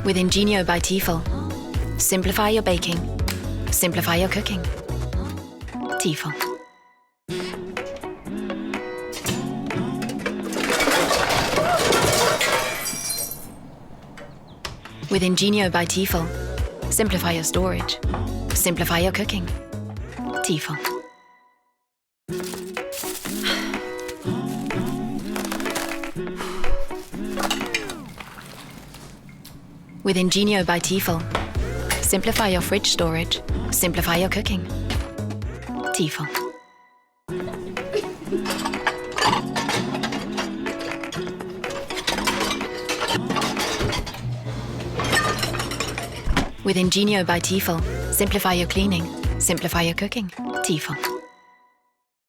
With Ingenio by T-fal. Simplify your baking. Simplify your cooking. T-fal. With Ingenio by T-fal. Simplify your storage. Simplify your cooking. T-fal. With Ingenio by T-fal. Simplify your fridge storage. Simplify your cooking. T-fal. With Ingenio by T-fal. Simplify your cleaning. Simplify your cooking. T-fal.